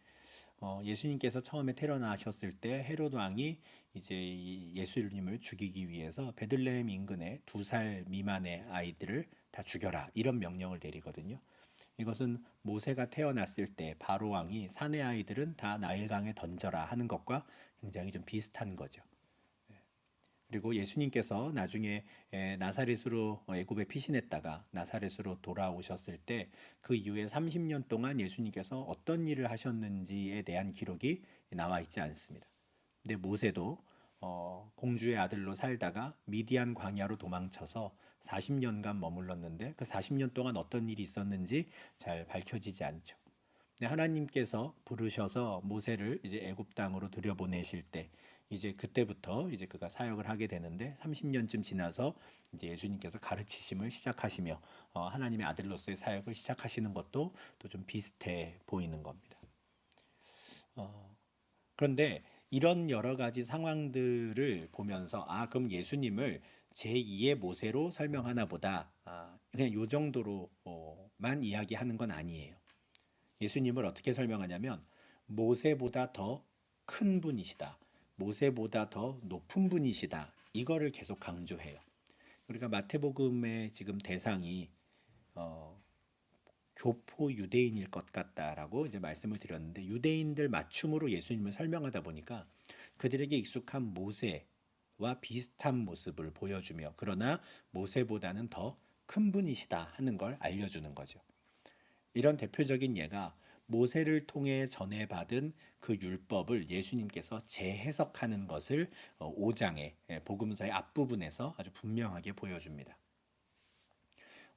예수님께서 처음에 태어나셨을 때 헤롯 왕이 이제 예수님을 죽이기 위해서 베들레헴 인근에 2살 미만의 아이들을 다 죽여라 이런 명령을 내리거든요. 이것은 모세가 태어났을 때 바로 왕이 사내 아이들은 다 나일강에 던져라 하는 것과 굉장히 좀 비슷한 거죠. 그리고 예수님께서 나중에 나사렛으로 애굽에 피신했다가 나사렛으로 돌아오셨을 때 그 이후에 30년 동안 예수님께서 어떤 일을 하셨는지에 대한 기록이 나와 있지 않습니다. 근데 모세도 공주의 아들로 살다가 미디안 광야로 도망쳐서 40년간 머물렀는데 그 40년 동안 어떤 일이 있었는지 잘 밝혀지지 않죠. 하나님께서 부르셔서 모세를 이제 애굽 땅으로 들여보내실 때 이제 그때부터 이제 그가 사역을 하게 되는데 30년쯤 지나서 이제 예수님께서 가르치심을 시작하시며 하나님의 아들로서의 사역을 시작하시는 것도 또 좀 비슷해 보이는 겁니다. 그런데 이런 여러 가지 상황들을 보면서 그럼 예수님을 제2의 모세로 설명하나 보다. 그냥 요 정도로만 이야기하는 건 아니에요. 예수님을 어떻게 설명하냐면 모세보다 더 큰 분이시다. 모세보다 더 높은 분이시다. 이거를 계속 강조해요. 우리가 마태복음의 지금 대상이 교포 유대인일 것 같다라고 이제 말씀을 드렸는데 유대인들 맞춤으로 예수님을 설명하다 보니까 그들에게 익숙한 모세와 비슷한 모습을 보여주며 그러나 모세보다는 더 큰 분이시다 하는 걸 알려주는 거죠. 이런 대표적인 예가 모세를 통해 전해받은 그 율법을 예수님께서 재해석하는 것을 5장의 복음서의 앞부분에서 아주 분명하게 보여줍니다.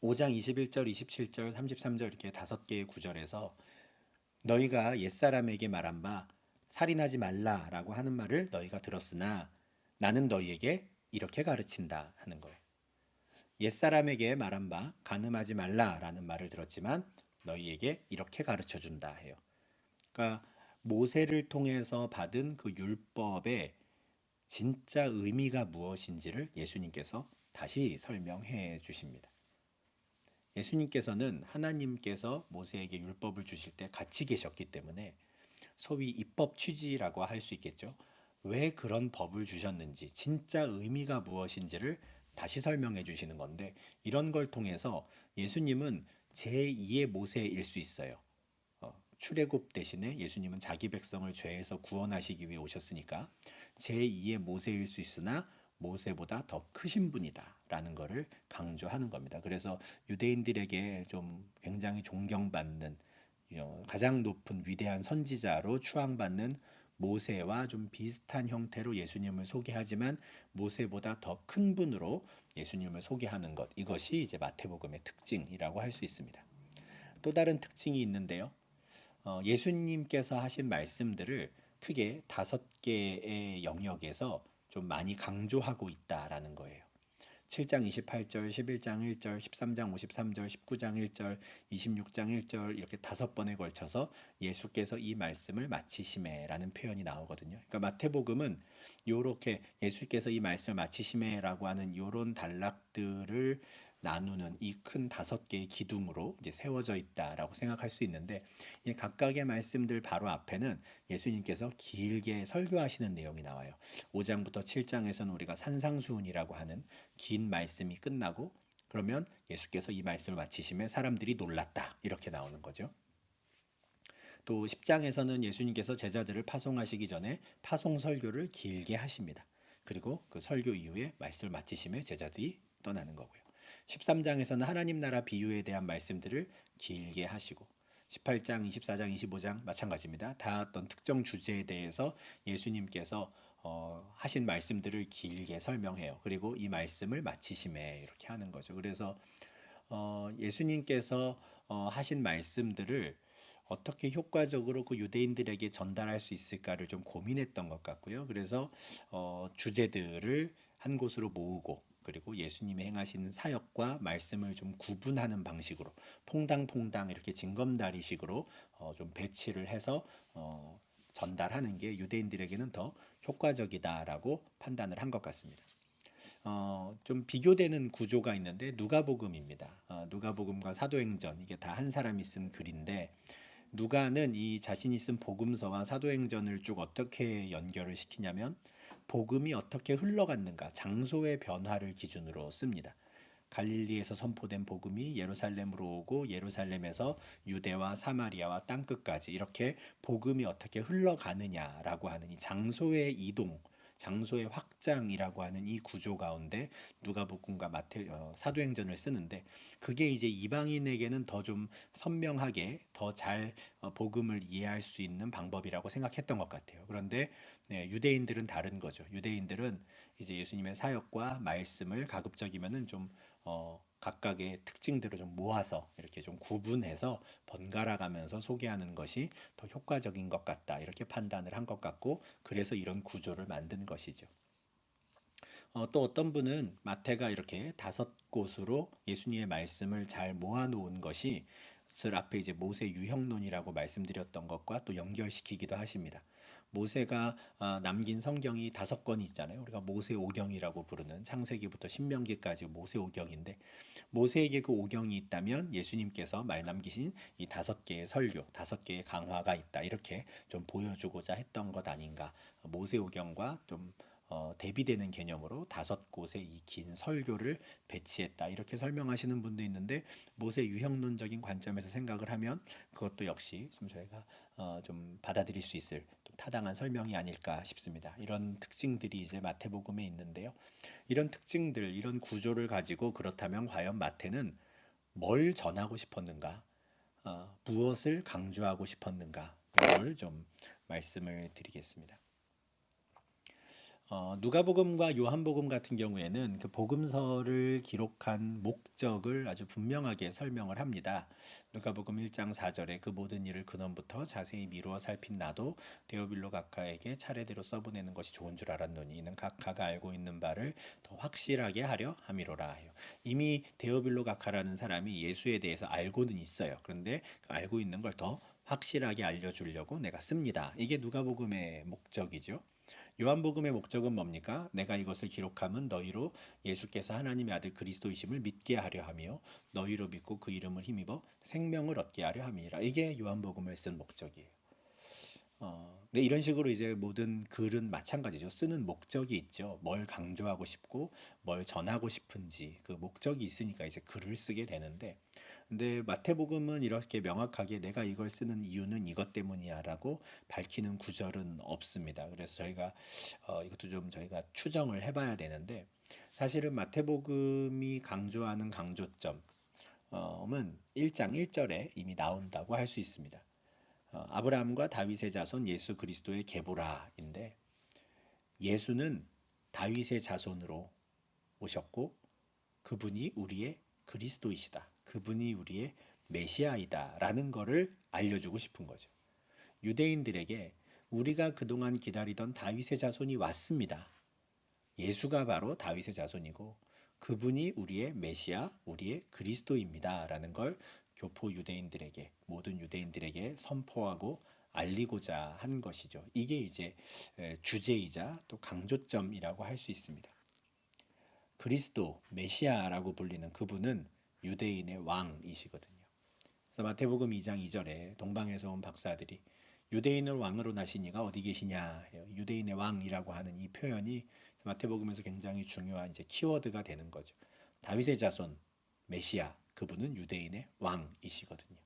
5장 21절, 27절, 33절 이렇게 5개의 구절에서 너희가 옛사람에게 말한 바 살인하지 말라라고 하는 말을 너희가 들었으나 나는 너희에게 이렇게 가르친다 하는 거예요. 옛사람에게 말한 바 간음하지 말라라는 말을 들었지만 너희에게 이렇게 가르쳐 준다 해요. 그러니까 모세를 통해서 받은 그 율법의 진짜 의미가 무엇인지를 예수님께서 다시 설명해 주십니다. 예수님께서는 하나님께서 모세에게 율법을 주실 때 같이 계셨기 때문에 소위 입법 취지라고 할 수 있겠죠. 왜 그런 법을 주셨는지, 진짜 의미가 무엇인지를 다시 설명해 주시는 건데 이런 걸 통해서 예수님은 제2의 모세일 수 있어요. 출애굽 대신에 예수님은 자기 백성을 죄에서 구원하시기 위해 오셨으니까 제2의 모세일 수 있으나 모세보다 더 크신 분이다라는 것을 강조하는 겁니다. 그래서 유대인들에게 좀 굉장히 존경받는 가장 높은 위대한 선지자로 추앙받는 모세와 좀 비슷한 형태로 예수님을 소개하지만 모세보다 더 큰 분으로 예수님을 소개하는 것 이것이 이제 마태복음의 특징이라고 할 수 있습니다. 또 다른 특징이 있는데요. 예수님께서 하신 말씀들을 크게 5개의 영역에서 좀 많이 강조하고 있다라는 거예요. 7장 28절, 11장 1절, 13장 53절, 19장 1절, 26장 1절 이렇게 5번에 걸쳐서 예수께서 이 말씀을 마치시매라는 표현이 나오거든요. 그러니까 마태복음은 이렇게 예수께서 이 말씀을 마치시매라고 하는 이런 단락들을 나누는 이 큰 5개의 기둥으로 이제 세워져 있다라고 생각할 수 있는데 이 각각의 말씀들 바로 앞에는 예수님께서 길게 설교하시는 내용이 나와요. 5장부터 7장에서는 우리가 산상수훈이라고 하는 긴 말씀이 끝나고 그러면 예수께서 이 말씀을 마치시면 사람들이 놀랐다 이렇게 나오는 거죠. 또 10장에서는 예수님께서 제자들을 파송하시기 전에 파송 설교를 길게 하십니다. 그리고 그 설교 이후에 말씀을 마치시며 제자들이 떠나는 거고요. 13장에서는 하나님 나라 비유에 대한 말씀들을 길게 하시고 18장, 24장, 25장 마찬가지입니다. 다 어떤 특정 주제에 대해서 예수님께서 하신 말씀들을 길게 설명해요. 그리고 이 말씀을 마치심에 이렇게 하는 거죠. 그래서 예수님께서 하신 말씀들을 어떻게 효과적으로 그 유대인들에게 전달할 수 있을까를 좀 고민했던 것 같고요. 그래서 주제들을 한 곳으로 모으고 그리고 예수님이 행하신 사역과 말씀을 좀 구분하는 방식으로 퐁당퐁당 이렇게 징검다리식으로 좀 배치를 해서 전달하는 게 유대인들에게는 더 효과적이다라고 판단을 한 것 같습니다. 좀 비교되는 구조가 있는데 누가복음입니다. 누가복음과 사도행전 이게 다 한 사람이 쓴 글인데 누가는 이 자신이 쓴 복음서와 사도행전을 쭉 어떻게 연결을 시키냐면 복음이 어떻게 흘러갔는가 장소의 변화를 기준으로 씁니다. 갈릴리에서 선포된 복음이 예루살렘으로 오고 예루살렘에서 유대와 사마리아와 땅끝까지 이렇게 복음이 어떻게 흘러가느냐라고 하는 이 장소의 이동, 장소의 확장이라고 하는 이 구조 가운데 누가복음과 사도행전을 쓰는데 그게 이제 이방인에게는 더 좀 선명하게 더 잘 복음을 이해할 수 있는 방법이라고 생각했던 것 같아요. 그런데 네, 유대인들은 다른 거죠. 유대인들은 이제 예수님의 사역과 말씀을 가급적이면은 좀 각각의 특징들을 좀 모아서 이렇게 좀 구분해서 번갈아 가면서 소개하는 것이 더 효과적인 것 같다. 이렇게 판단을 한 것 같고 그래서 이런 구조를 만든 것이죠. 또 어떤 분은 마태가 이렇게 5곳으로 예수님의 말씀을 잘 모아놓은 것이 앞에 이제 모세 유형론이라고 말씀드렸던 것과 또 연결시키기도 하십니다. 모세가 남긴 성경이 5권이 있잖아요. 우리가 모세오경이라고 부르는 창세기부터 신명기까지 모세오경인데 모세에게 그 오경이 있다면 예수님께서 말 남기신 이 5개의 설교, 5개의 강화가 있다. 이렇게 좀 보여주고자 했던 것 아닌가. 모세오경과 좀 대비되는 개념으로 5곳의 이 긴 설교를 배치했다. 이렇게 설명하시는 분도 있는데 모세 유형론적인 관점에서 생각을 하면 그것도 역시 좀 저희가 좀 받아들일 수 있을 좀 타당한 설명이 아닐까 싶습니다. 이런 특징들이 이제 마태복음에 있는데요. 이런 특징들, 이런 구조를 가지고 그렇다면 과연 마태는 뭘 전하고 싶었는가? 무엇을 강조하고 싶었는가? 이걸 좀 말씀을 드리겠습니다. 누가복음과 요한복음 같은 경우에는 그 복음서를 기록한 목적을 아주 분명하게 설명을 합니다. 누가복음 1장 4절에 그 모든 일을 근원부터 자세히 미루어 살핀 나도 데오빌로 각하에게 차례대로 써보내는 것이 좋은 줄 알았노니 이는 각하가 알고 있는 바를 더 확실하게 하려 함이로라 하여. 이미 데오빌로 각하라는 사람이 예수에 대해서 알고는 있어요. 그런데 그 알고 있는 걸 더 확실하게 알려주려고 내가 씁니다. 이게 누가복음의 목적이죠. 요한복음의 목적은 뭡니까? 내가 이것을 기록함은 너희로 예수께서 하나님의 아들 그리스도이심을 믿게 하려 하며 너희로 믿고 그 이름을 힘입어 생명을 얻게 하려 함이라. 이게 요한복음을 쓴 목적이에요. 네, 이런 식으로 이제 모든 글은 마찬가지죠. 쓰는 목적이 있죠. 뭘 강조하고 싶고 뭘 전하고 싶은지 그 목적이 있으니까 이제 글을 쓰게 되는데, 근데 마태복음은 이렇게 명확하게 내가 이걸 쓰는 이유는 이것 때문이야라고 밝히는 구절은 없습니다. 그래서 저희가 이것도 좀 저희가 추정을 해봐야 되는데, 사실은 마태복음이 강조하는 강조점은 1장 1절에 이미 나온다고 할 수 있습니다. 아브라함과 다윗의 자손 예수 그리스도의 계보라인데, 예수는 다윗의 자손으로 오셨고 그분이 우리의 그리스도이시다. 그분이 우리의 메시아이다라는 것을 알려주고 싶은 거죠. 유대인들에게 우리가 그동안 기다리던 다윗의 자손이 왔습니다. 예수가 바로 다윗의 자손이고 그분이 우리의 메시아, 우리의 그리스도입니다라는 걸 교포 유대인들에게, 모든 유대인들에게 선포하고 알리고자 한 것이죠. 이게 이제 주제이자 또 강조점이라고 할 수 있습니다. 그리스도, 메시아라고 불리는 그분은 유대인의 왕이시거든요. 그래서 마태복음 2장 2절에 동방에서 온 박사들이 유대인을 왕으로 나신 이가 어디 계시냐 해요. 유대인의 왕이라고 하는 이 표현이 마태복음에서 굉장히 중요한 이제 키워드가 되는 거죠. 다윗의 자손 메시아, 그분은 유대인의 왕이시거든요.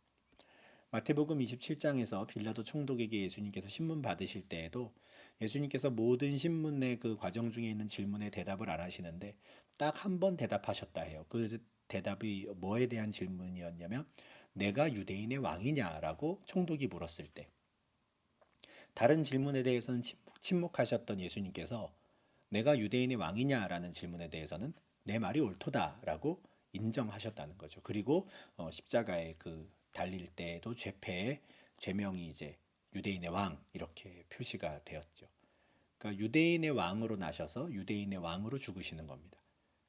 마태복음 27장에서 빌라도 총독에게 예수님께서 신문 받으실 때에도 예수님께서 모든 신문의 그 과정 중에 있는 질문에 대답을 안 하시는데 딱 한 번 대답하셨다 해요. 그 대답이 뭐에 대한 질문이었냐면 내가 유대인의 왕이냐라고 총독이 물었을 때, 다른 질문에 대해서는 침묵하셨던 예수님께서 내가 유대인의 왕이냐라는 질문에 대해서는 내 말이 옳도다라고 인정하셨다는 거죠. 그리고 십자가에 그 달릴 때에도 죄패의 죄명이 이제 유대인의 왕 이렇게 표시가 되었죠. 그러니까 유대인의 왕으로 나셔서 유대인의 왕으로 죽으시는 겁니다.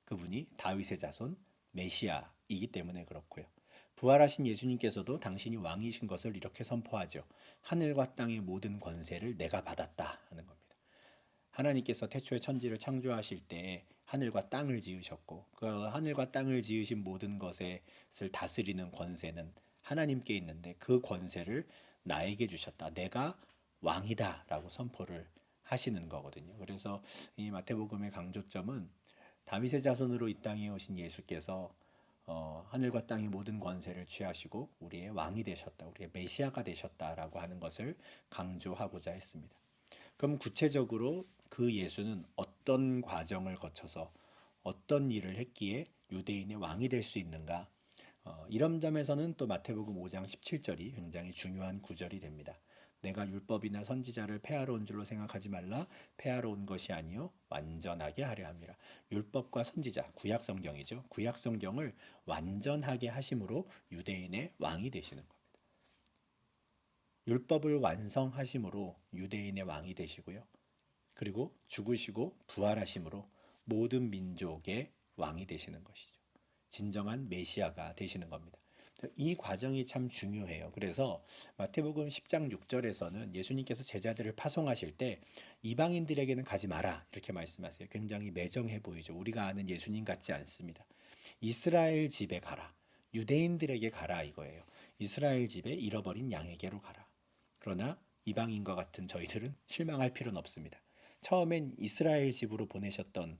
그분이 다윗의 자손 메시아이기 때문에 그렇고요. 부활하신 예수님께서도 당신이 왕이신 것을 이렇게 선포하죠. 하늘과 땅의 모든 권세를 내가 받았다 하는 겁니다. 하나님께서 태초에 천지를 창조하실 때 하늘과 땅을 지으셨고 그 하늘과 땅을 지으신 모든 것을 다스리는 권세는 하나님께 있는데 그 권세를 나에게 주셨다. 내가 왕이다라고 선포를 하시는 거거든요. 그래서 이 마태복음의 강조점은 다윗의 자손으로 이 땅에 오신 예수께서 하늘과 땅의 모든 권세를 취하시고 우리의 왕이 되셨다. 우리의 메시아가 되셨다라고 하는 것을 강조하고자 했습니다. 그럼 구체적으로 그 예수는 어떤 과정을 거쳐서 어떤 일을 했기에 유대인의 왕이 될 수 있는가? 이런 점에서는 또 마태복음 5장 17절이 굉장히 중요한 구절이 됩니다. 내가 율법이나 선지자를 폐하러 온 줄로 생각하지 말라. 폐하러 온 것이 아니요 완전하게 하려 함이라. 율법과 선지자, 구약 성경이죠. 구약 성경을 완전하게 하심으로 유대인의 왕이 되시는 겁니다. 율법을 완성하심으로 유대인의 왕이 되시고요. 그리고 죽으시고 부활하심으로 모든 민족의 왕이 되시는 것이죠. 진정한 메시아가 되시는 겁니다. 이 과정이 참 중요해요. 그래서 마태복음 10장 6절에서는 예수님께서 제자들을 파송하실 때 이방인들에게는 가지 마라 이렇게 말씀하세요. 굉장히 매정해 보이죠. 우리가 아는 예수님 같지 않습니다. 이스라엘 집에 가라. 유대인들에게 가라 이거예요. 이스라엘 집에 잃어버린 양에게로 가라. 그러나 이방인과 같은 저희들은 실망할 필요는 없습니다. 처음엔 이스라엘 집으로 보내셨던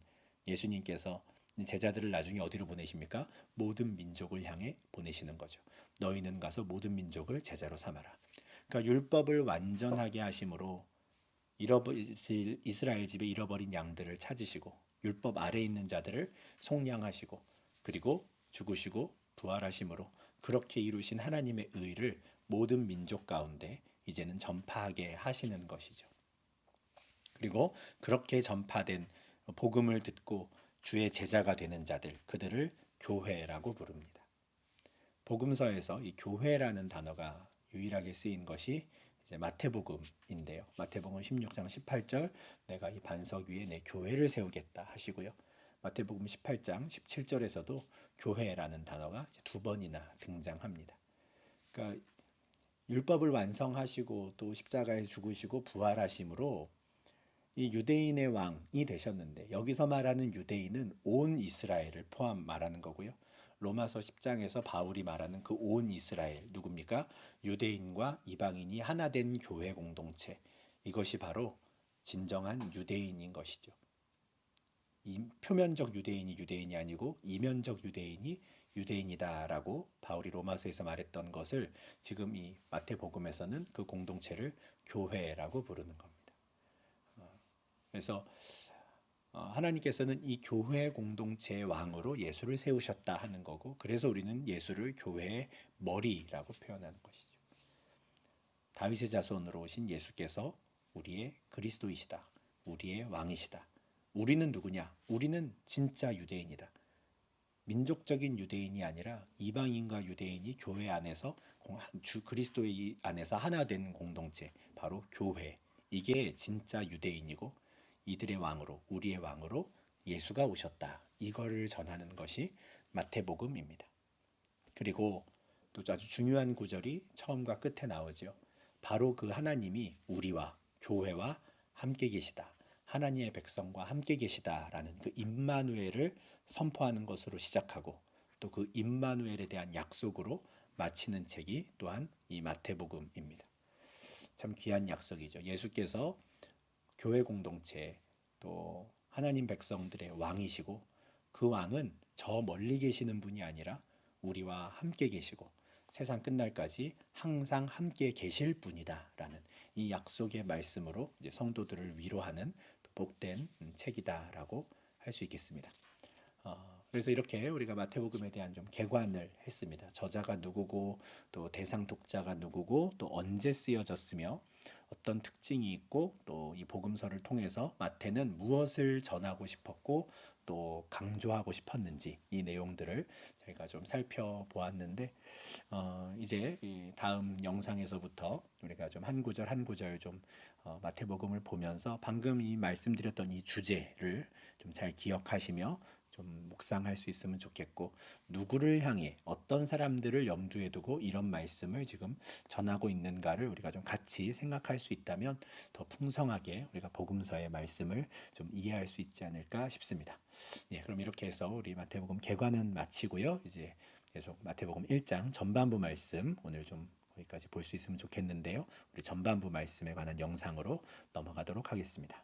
예수님께서 제자들을 나중에 어디로 보내십니까? 모든 민족을 향해 보내시는 거죠. 너희는 가서 모든 민족을 제자로 삼아라. 그러니까 율법을 완전하게 하심으로 잃어버릴 이스라엘 집에 잃어버린 양들을 찾으시고 율법 아래에 있는 자들을 속량하시고 그리고 죽으시고 부활하심으로 그렇게 이루신 하나님의 의를 모든 민족 가운데 이제는 전파하게 하시는 것이죠. 그리고 그렇게 전파된 복음을 듣고 주의 제자가 되는 자들, 그들을 교회라고 부릅니다. 복음서에서 이 교회라는 단어가 유일하게 쓰인 것이 이제 마태복음인데요. 마태복음 16장 18절 내가 이 반석 위에 내 교회를 세우겠다 하시고요. 마태복음 18장 17절에서도 교회라는 단어가 두 번이나 등장합니다. 그러니까 율법을 완성하시고 또 십자가에 죽으시고 부활하심으로 이 유대인의 왕이 되셨는데 여기서 말하는 유대인은 온 이스라엘을 포함 말하는 거고요. 로마서 10장에서 바울이 말하는 그 온 이스라엘 누굽니까? 유대인과 이방인이 하나 된 교회 공동체. 이것이 바로 진정한 유대인인 것이죠. 이 표면적 유대인이 유대인이 아니고 이면적 유대인이 유대인이다라고 바울이 로마서에서 말했던 것을 지금 이 마태복음에서는 그 공동체를 교회라고 부르는 겁니다. 그래서 하나님께서는 이 교회 공동체의 왕으로 예수를 세우셨다 하는 거고 그래서 우리는 예수를 교회의 머리라고 표현하는 것이죠. 다윗의 자손으로 오신 예수께서 우리의 그리스도이시다. 우리의 왕이시다. 우리는 누구냐? 우리는 진짜 유대인이다. 민족적인 유대인이 아니라 이방인과 유대인이 교회 안에서 주 그리스도의 안에서 하나 된 공동체, 바로 교회. 이게 진짜 유대인이고 이들의 왕으로 우리의 왕으로 예수가 오셨다. 이거를 전하는 것이 마태복음입니다. 그리고 또 아주 중요한 구절이 처음과 끝에 나오죠. 바로 그 하나님이 우리와 교회와 함께 계시다. 하나님의 백성과 함께 계시다라는 그 임마누엘을 선포하는 것으로 시작하고 또 그 임마누엘에 대한 약속으로 마치는 책이 또한 이 마태복음입니다. 참 귀한 약속이죠. 예수께서 교회 공동체 또 하나님 백성들의 왕이시고 그 왕은 저 멀리 계시는 분이 아니라 우리와 함께 계시고 세상 끝날까지 항상 함께 계실 분이다라는 이 약속의 말씀으로 이제 성도들을 위로하는 복된 책이다라고 할 수 있겠습니다. 그래서 이렇게 우리가 마태복음에 대한 좀 개관을 했습니다. 저자가 누구고 또 대상 독자가 누구고 또 언제 쓰여졌으며 어떤 특징이 있고 또 이 복음서를 통해서 마태는 무엇을 전하고 싶었고 또 강조하고 싶었는지 이 내용들을 저희가 좀 살펴보았는데 이제 이 다음 영상에서부터 우리가 좀 한 구절 한 구절 좀 마태복음을 보면서 방금 이 말씀드렸던 이 주제를 좀 잘 기억하시며 좀 묵상할 수 있으면 좋겠고 누구를 향해 어떤 사람들을 염두에 두고 이런 말씀을 지금 전하고 있는가를 우리가 좀 같이 생각할 수 있다면 더 풍성하게 우리가 복음서의 말씀을 좀 이해할 수 있지 않을까 싶습니다. 네, 그럼 이렇게 해서 우리 마태복음 개관은 마치고요. 이제 계속 마태복음 1장 전반부 말씀 오늘 좀 거기까지 볼 수 있으면 좋겠는데요. 우리 전반부 말씀에 관한 영상으로 넘어가도록 하겠습니다.